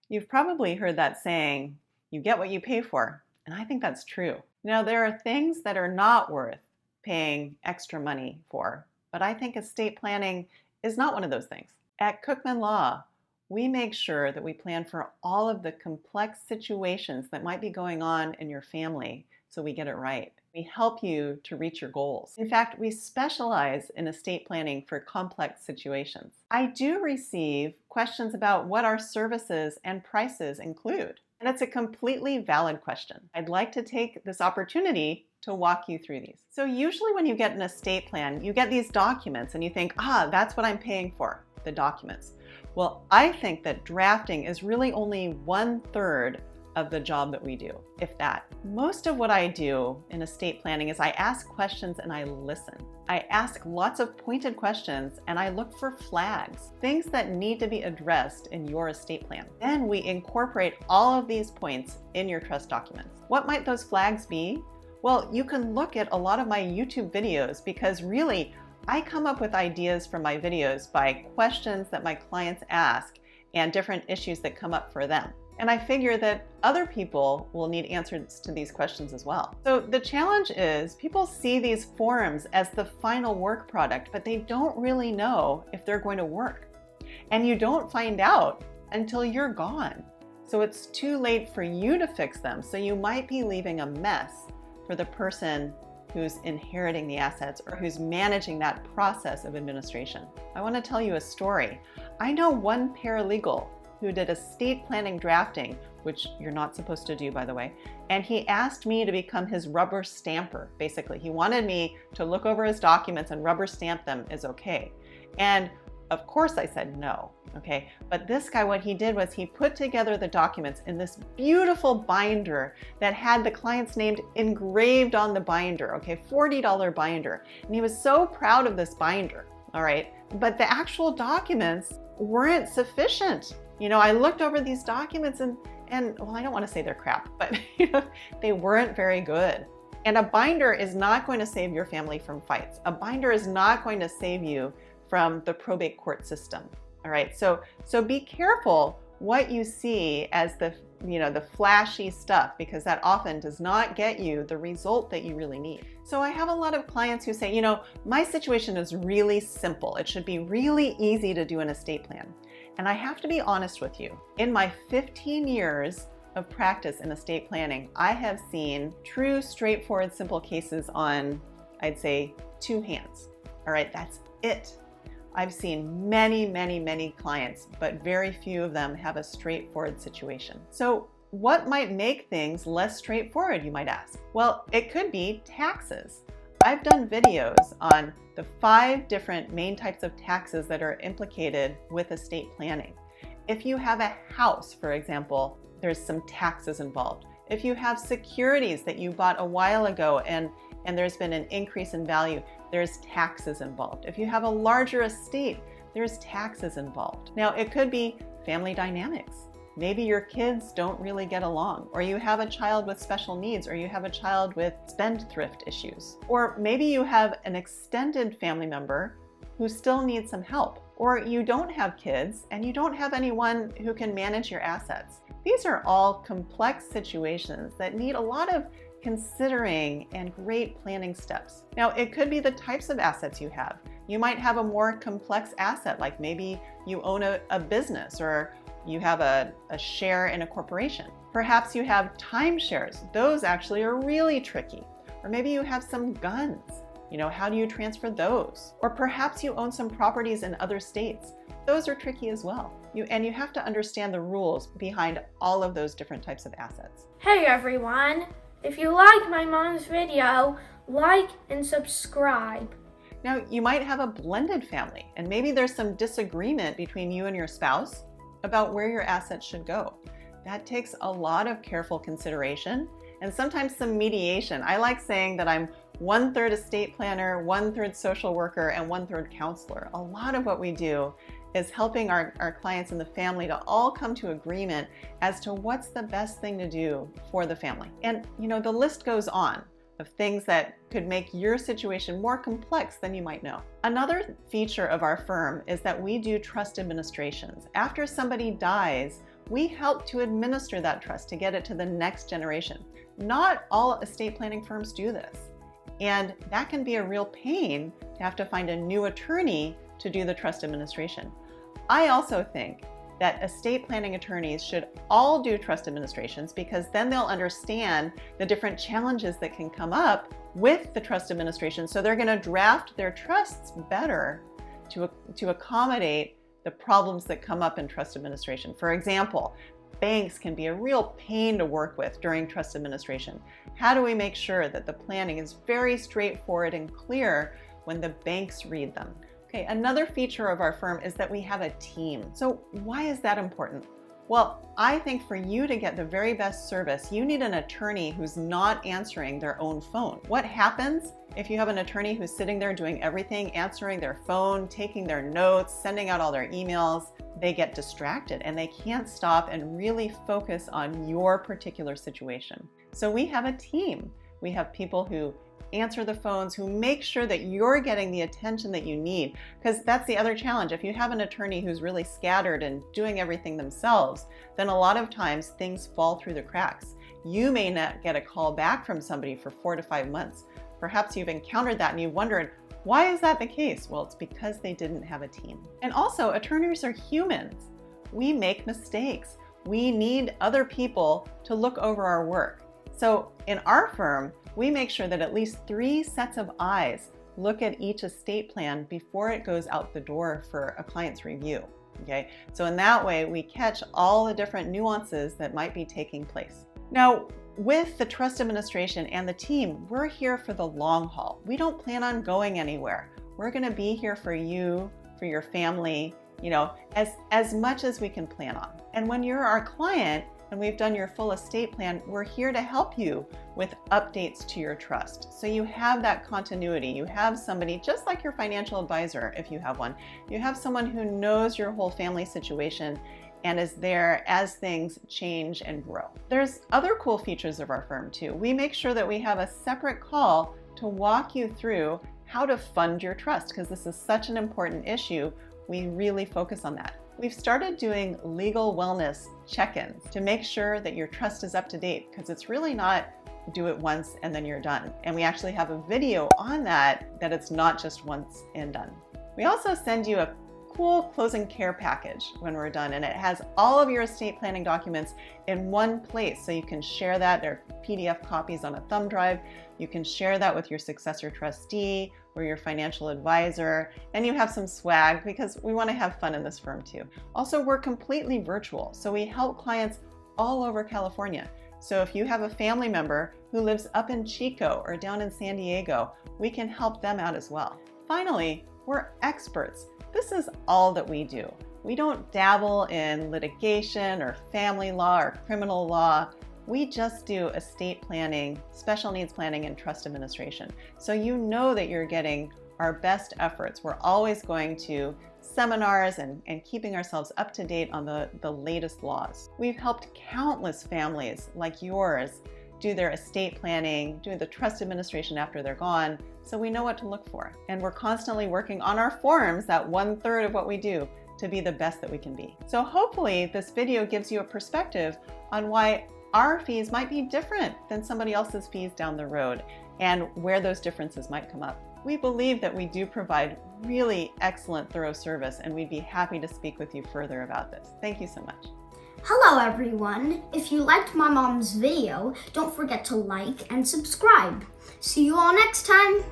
You've probably heard that saying, you get what you pay for, and I think that's true. Now, there are things that are not worth paying extra money for, but I think estate planning is not one of those things. At Cookman Law, we make sure that we plan for all of the complex situations that might be going on in your family so we get it right. We help you to reach your goals. In fact, we specialize in estate planning for complex situations. I do receive questions about what our services and prices include, and it's a completely valid question. I'd like to take this opportunity to walk you through these. So usually when you get an estate plan, you get these documents and you think, that's what I'm paying for, the documents. Well, I think that drafting is really only 1/3 of the job that we do, if that. Most of what I do in estate planning is I ask questions and I listen. I ask lots of pointed questions and I look for flags, things that need to be addressed in your estate plan. Then we incorporate all of these points in your trust documents. What might those flags be? Well, you can look at a lot of my YouTube videos because really, I come up with ideas from my videos by questions that my clients ask and different issues that come up for them. And I figure that other people will need answers to these questions as well. So the challenge is people see these forms as the final work product, but they don't really know if they're going to work. And you don't find out until you're gone. So it's too late for you to fix them. So you might be leaving a mess for the person who's inheriting the assets or who's managing that process of administration. I want to tell you a story. I know one paralegal who did estate planning drafting, which you're not supposed to do, by the way, and he asked me to become his rubber stamper, basically. He wanted me to look over his documents and rubber stamp them is okay. And of course I said no, okay? But this guy, what he did was he put together the documents in this beautiful binder that had the client's name engraved on the binder, okay? $40 binder. And he was so proud of this binder, all right? But the actual documents weren't sufficient. You know, I looked over these documents and well, I don't want to say they're crap, but they weren't very good. And a binder is not going to save your family from fights. A binder is not going to save you from the probate court system. All right, so be careful what you see as the flashy stuff, because that often does not get you the result that you really need. So I have a lot of clients who say, my situation is really simple. It should be really easy to do an estate plan. And I have to be honest with you. In my 15 years of practice in estate planning, I have seen true, straightforward, simple cases on, I'd say, 2 hands. All right, that's it. I've seen many, many, many clients, but very few of them have a straightforward situation. So what might make things less straightforward, you might ask? Well, it could be taxes. I've done videos on the 5 different main types of taxes that are implicated with estate planning. If you have a house, for example, there's some taxes involved. If you have securities that you bought a while ago and there's been an increase in value, there's taxes involved. If you have a larger estate, there's taxes involved. Now, it could be family dynamics. Maybe your kids don't really get along, or you have a child with special needs, or you have a child with spendthrift issues. Or maybe you have an extended family member who still needs some help, or you don't have kids and you don't have anyone who can manage your assets. These are all complex situations that need a lot of considering and great planning steps. Now, it could be the types of assets you have. You might have a more complex asset, like maybe you own a business, or you have a share in a corporation. Perhaps you have timeshares. Those actually are really tricky. Or maybe you have some guns. How do you transfer those? Or perhaps you own some properties in other states. Those are tricky as well. You have to understand the rules behind all of those different types of assets. Hey everyone! If you liked my mom's video, like and subscribe. Now, you might have a blended family, and maybe there's some disagreement between you and your spouse about where your assets should go. That takes a lot of careful consideration and sometimes some mediation. I like saying that I'm 1/3 estate planner, 1/3 social worker, and 1/3 counselor. A lot of what we do is helping our clients and the family to all come to agreement as to what's the best thing to do for the family. And the list goes on of things that could make your situation more complex than you might know. Another feature of our firm is that we do trust administrations. After somebody dies, We help to administer that trust to get it to the next generation. Not all estate planning firms do this. And that can be a real pain to have to find a new attorney to do the trust administration. I also think that estate planning attorneys should all do trust administrations because then they'll understand the different challenges that can come up with the trust administration. So they're going to draft their trusts better to accommodate the problems that come up in trust administration. For example, banks can be a real pain to work with during trust administration. How do we make sure that the planning is very straightforward and clear when the banks read them? Okay, another feature of our firm is that we have a team. So why is that important? Well, I think for you to get the very best service, you need an attorney who's not answering their own phone. What happens if you have an attorney who's sitting there doing everything, answering their phone, taking their notes, sending out all their emails? They get distracted and they can't stop and really focus on your particular situation. So we have a team. We have people who answer the phones, who make sure that you're getting the attention that you need. Because that's the other challenge. If you have an attorney who's really scattered and doing everything themselves, then a lot of times things fall through the cracks. You may not get a call back from somebody for 4 to 5 months. Perhaps you've encountered that and you've wondered, why is that the case? Well, it's because they didn't have a team. And also, attorneys are humans. We make mistakes. We need other people to look over our work. So in our firm, we make sure that at least 3 sets of eyes look at each estate plan before it goes out the door for a client's review. Okay, so in that way, we catch all the different nuances that might be taking place. Now, with the trust administration and the team, we're here for the long haul. We don't plan on going anywhere. We're going to be here for you, for your family, as much as we can plan on. And when you're our client, and we've done your full estate plan, we're here to help you with updates to your trust. So you have that continuity. You have somebody, just like your financial advisor, if you have one, you have someone who knows your whole family situation and is there as things change and grow. There's other cool features of our firm too. We make sure that we have a separate call to walk you through how to fund your trust, because this is such an important issue. We really focus on that. We've started doing legal wellness check-ins to make sure that your trust is up to date, because it's really not do it once and then you're done. And we actually have a video on that it's not just once and done. We also send you a cool closing care package when we're done, and it has all of your estate planning documents in one place, so you can share that. They're PDF copies on a thumb drive. You can share that with your successor trustee or your financial advisor, and you have some swag because we want to have fun in this firm too. Also, we're completely virtual, so we help clients all over California. So if you have a family member who lives up in Chico or down in San Diego, we can help them out as well. Finally, we're experts. This is all that we do. We don't dabble in litigation or family law or criminal law. We just do estate planning, special needs planning, and trust administration. So you know that you're getting our best efforts. We're always going to seminars and keeping ourselves up to date on the latest laws. We've helped countless families like yours do their estate planning, do the trust administration after they're gone, so we know what to look for. And we're constantly working on our forms, that 1/3 of what we do, to be the best that we can be. So hopefully this video gives you a perspective on why our fees might be different than somebody else's fees down the road and where those differences might come up. We believe that we do provide really excellent, thorough service, and we'd be happy to speak with you further about this. Thank you so much. Hello everyone! If you liked my mom's video, don't forget to like and subscribe. See you all next time!